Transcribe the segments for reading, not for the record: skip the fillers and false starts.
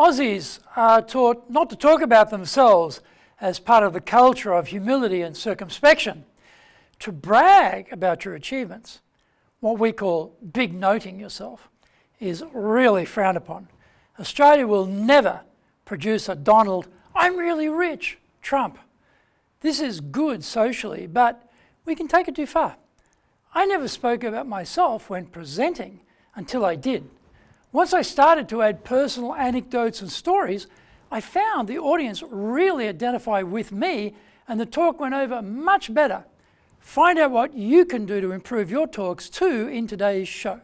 Aussies are taught not to talk about themselves as part of the culture of humility and circumspection. To brag about your achievements, what we call big noting yourself, is really frowned upon. Australia will never produce a Donald, I'm really rich, Trump. This is good socially, but we can take it too far. I never spoke about myself when presenting until I did. Once I started to add personal anecdotes and stories, I found the audience really identify with me and the talk went over much better. Find out what you can do to improve your talks too in today's show.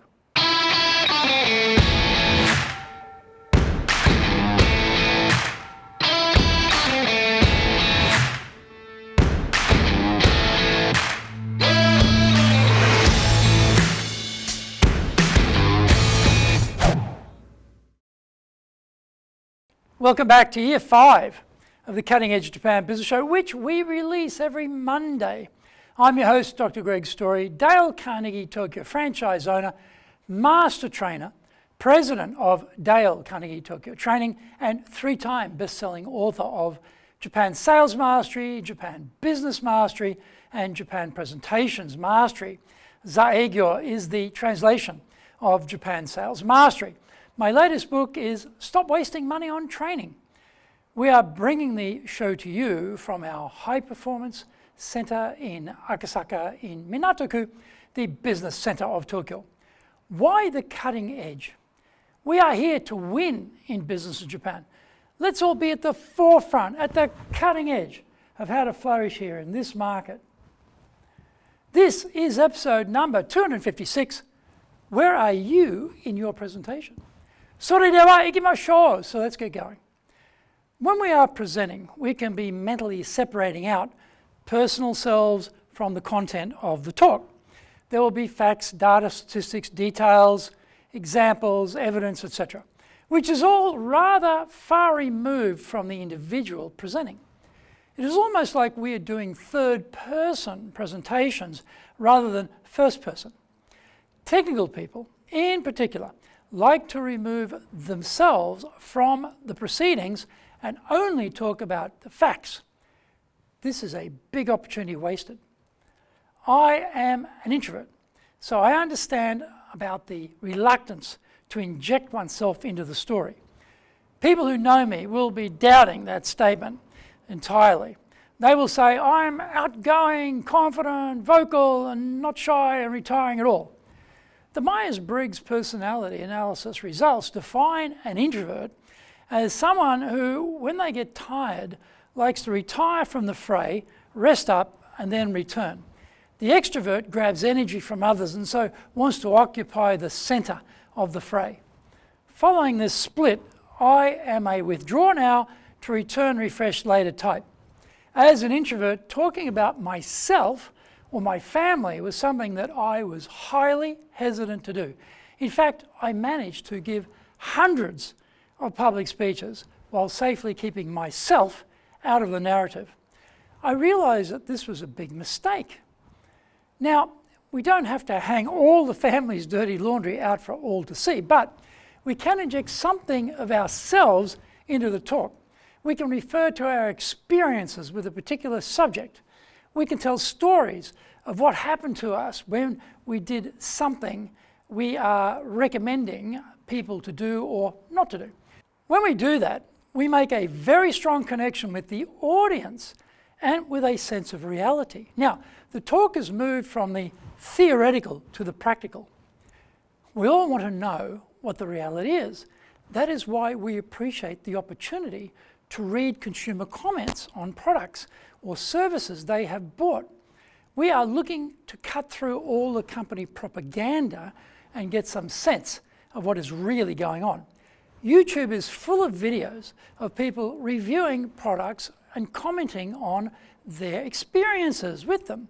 Welcome back to Year 5 of the Cutting Edge Japan Business Show, which we release every Monday. I'm your host, Dr. Greg Story, Dale Carnegie Tokyo franchise owner, master trainer, president of Dale Carnegie Tokyo Training, and 3-time best-selling author of Japan Sales Mastery, Japan Business Mastery, and Japan Presentations Mastery. Zaegyo is the translation of Japan Sales Mastery. My latest book is Stop Wasting Money on Training. We are bringing the show to you from our High Performance Center in Akasaka in Minato-ku, the business center of Tokyo. Why the cutting edge? We are here to win in business in Japan. Let's all be at the forefront, at the cutting edge of how to flourish here in this market. This is episode number 256. Where are you in your presentation? それでは行きましょう. So let's get going. When we are presenting, we can be mentally separating out personal selves from the content of the talk. There will be facts, data, statistics, details, examples, evidence, etc., which is all rather far removed from the individual presenting. It is almost like we are doing third-person presentations rather than first-person. Technical people, in particular, like to remove themselves from the proceedings and only talk about the facts. This is a big opportunity wasted. I am an introvert, so I understand about the reluctance to inject oneself into the story. People who know me will be doubting that statement entirely. They will say, I'm outgoing, confident, vocal, and not shy and retiring at all. The Myers Briggs personality analysis results define an introvert as someone who, when they get tired, likes to retire from the fray, rest up, and then return. The extrovert grabs energy from others and so wants to occupy the center of the fray. Following this split, I am a withdraw now to return refreshed later type. As an introvert, talking about myself or my family was something that I was highly hesitant to do. In fact, I managed to give hundreds of public speeches while safely keeping myself out of the narrative. I realized that this was a big mistake. Now, we don't have to hang all the family's dirty laundry out for all to see, but we can inject something of ourselves into the talk. We can refer to our experiences with a particular subject. We can tell stories of what happened to us when we did something we are recommending people to do or not to do. When we do that, we make a very strong connection with the audience and with a sense of reality. Now, the talk has moved from the theoretical to the practical. We all want to know what the reality is. That is why we appreciate the opportunity to read consumer comments on products or services they have bought. We are looking to cut through all the company propaganda and get some sense of what is really going on. YouTube is full of videos of people reviewing products and commenting on their experiences with them.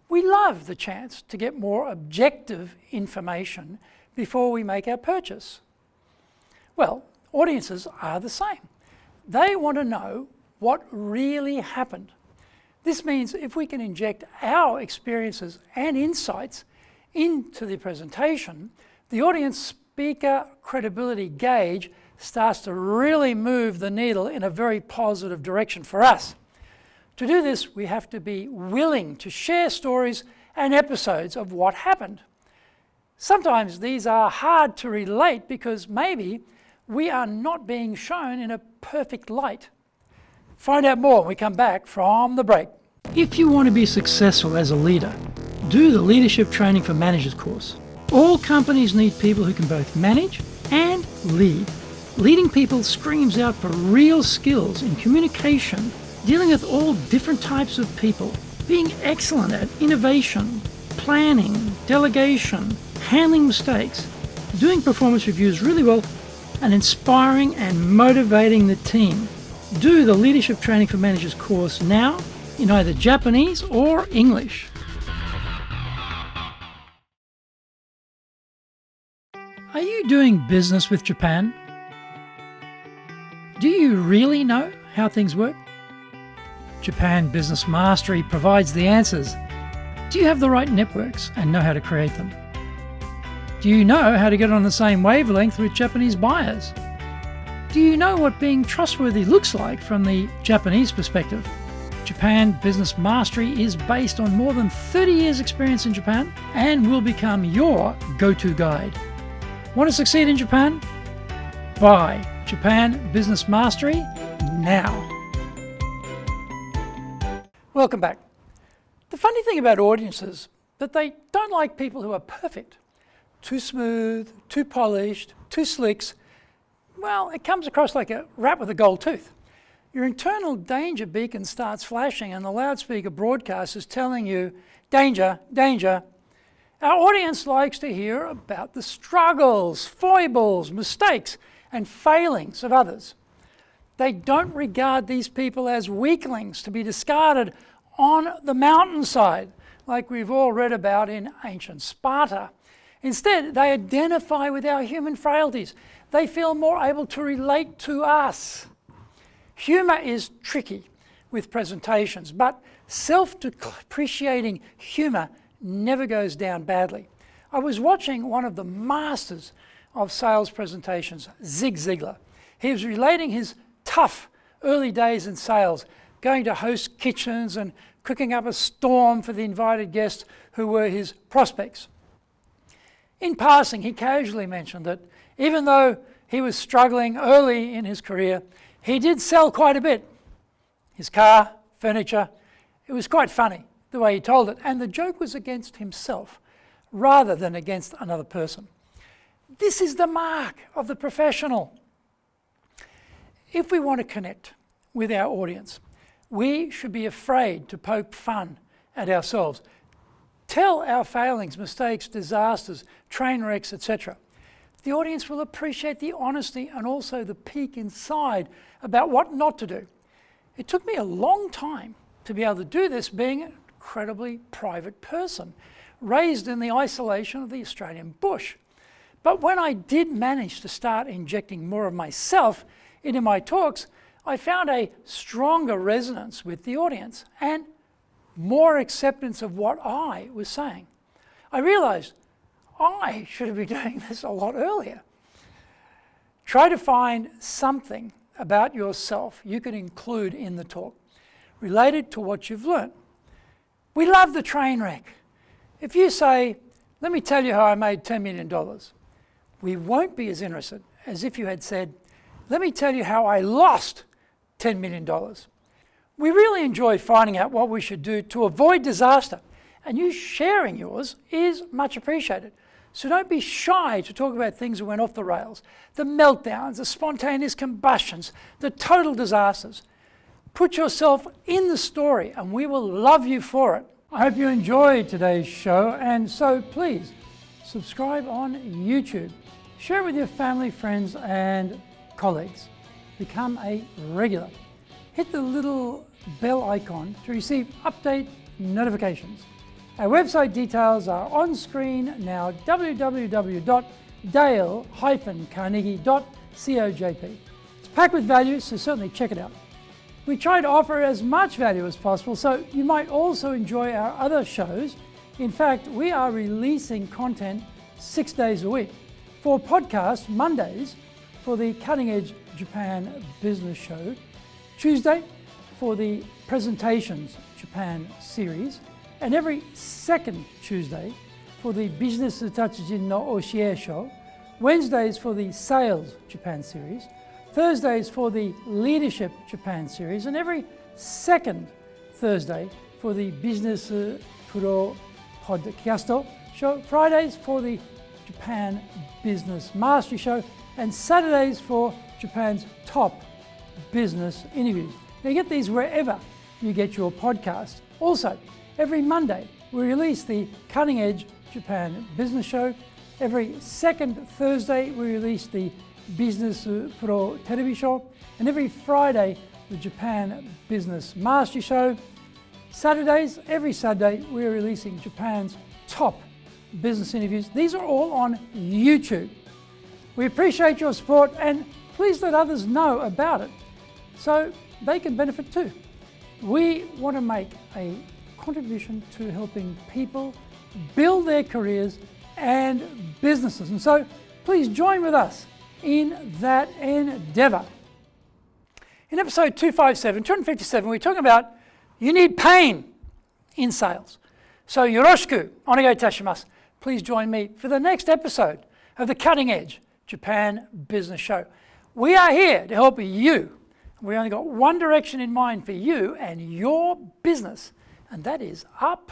We love the chance to get more objective information before we make our purchase. Well, audiences are the same. They want to know what really happened. This means if we can inject our experiences and insights into the presentation, the audience speaker credibility gauge starts to really move the needle in a very positive direction for us. To do this, we have to be willing to share stories and episodes of what happened. Sometimes these are hard to relate because maybe we are not being shown in a perfect light. Find out more when we come back from the break. If you want to be successful as a leader, do the Leadership Training for Managers course. All companies need people who can both manage and lead. Leading people screams out for real skills in communication, dealing with all different types of people, being excellent at innovation, planning, delegation, handling mistakes, doing performance reviews really well, and inspiring and motivating the team. Do the Leadership Training for Managers course now in either Japanese or English. Are you doing business with Japan? Do you really know how things work? Japan Business Mastery provides the answers. Do you have the right networks and know how to create them? Do you know how to get on the same wavelength with Japanese buyers? Do you know what being trustworthy looks like from the Japanese perspective? Japan Business Mastery is based on more than 30 years' experience in Japan and will become your go-to guide. Want to succeed in Japan? Buy Japan Business Mastery now. Welcome back. The funny thing about audiences that they don't like people who are perfect. Too smooth, too polished, too slicks. Well, it comes across like a rat with a gold tooth. Your internal danger beacon starts flashing and the loudspeaker broadcast is telling you, danger, danger. Our audience likes to hear about the struggles, foibles, mistakes, and failings of others. They don't regard these people as weaklings to be discarded on the mountainside, like we've all read about in ancient Sparta. Instead, they identify with our human frailties. They feel more able to relate to us. Humour is tricky with presentations, but self-depreciating humour never goes down badly. I was watching one of the masters of sales presentations, Zig Ziglar. He was relating his tough early days in sales, going to host kitchens and cooking up a storm for the invited guests who were his prospects. In passing, he casually mentioned that even though he was struggling early in his career, he did sell quite a bit. His car, furniture, it was quite funny the way he told it, and the joke was against himself rather than against another person. This is the mark of the professional. If we want to connect with our audience, we should be afraid to poke fun at ourselves. Tell our failings, mistakes, disasters, train wrecks, etc. The audience will appreciate the honesty and also the peek inside about what not to do. It took me a long time to be able to do this, being an incredibly private person, raised in the isolation of the Australian bush. But when I did manage to start injecting more of myself into my talks, I found a stronger resonance with the audience and more acceptance of what I was saying. I realized I should have been doing this a lot earlier. Try to find something about yourself you can include in the talk related to what you've learned. We love the train wreck. If you say, let me tell you how I made $10 million, we won't be as interested as if you had said, let me tell you how I lost $10 million. We really enjoy finding out what we should do to avoid disaster, and you sharing yours is much appreciated. So don't be shy to talk about things that went off the rails, the meltdowns, the spontaneous combustions, the total disasters. Put yourself in the story and we will love you for it. I hope you enjoyed today's show, and so please subscribe on YouTube. Share it with your family, friends and colleagues. Become a regular. Hit the little bell icon to receive update notifications. Our website details are on screen now, www.dale-carnegie.cojp. It's packed with value, so certainly check it out. We try to offer as much value as possible, so you might also enjoy our other shows. In fact, we are releasing content 6 days a week. For podcasts, Mondays, for the Cutting Edge Japan Business Show, Tuesday for the Presentations Japan series, and every second Tuesday for the Business Tatsujin no Oshie Show, Wednesdays for the Sales Japan series, Thursdays for the Leadership Japan series, and every second Thursday for the Business Pro Podcast Show, Fridays for the Japan Business Mastery Show, and Saturdays for Japan's top business interviews. Now you get these wherever you get your podcast. Also, every Monday we release the Cutting Edge Japan Business Show. Every second Thursday we release the Business Pro Television Show, and every Friday the Japan Business Mastery Show. Saturdays, every Saturday we're releasing Japan's top business interviews. These are all on YouTube. We appreciate your support, and please let others know about it so they can benefit too. We want to make a contribution to helping people build their careers and businesses, and so please join with us in that endeavor. In episode 257, we're talking about you need pain in sales. So yoroshiku onegai itashimasu. Please join me for the next episode of the Cutting Edge Japan Business Show. We are here to help you. We only got one direction in mind for you and your business, and that is up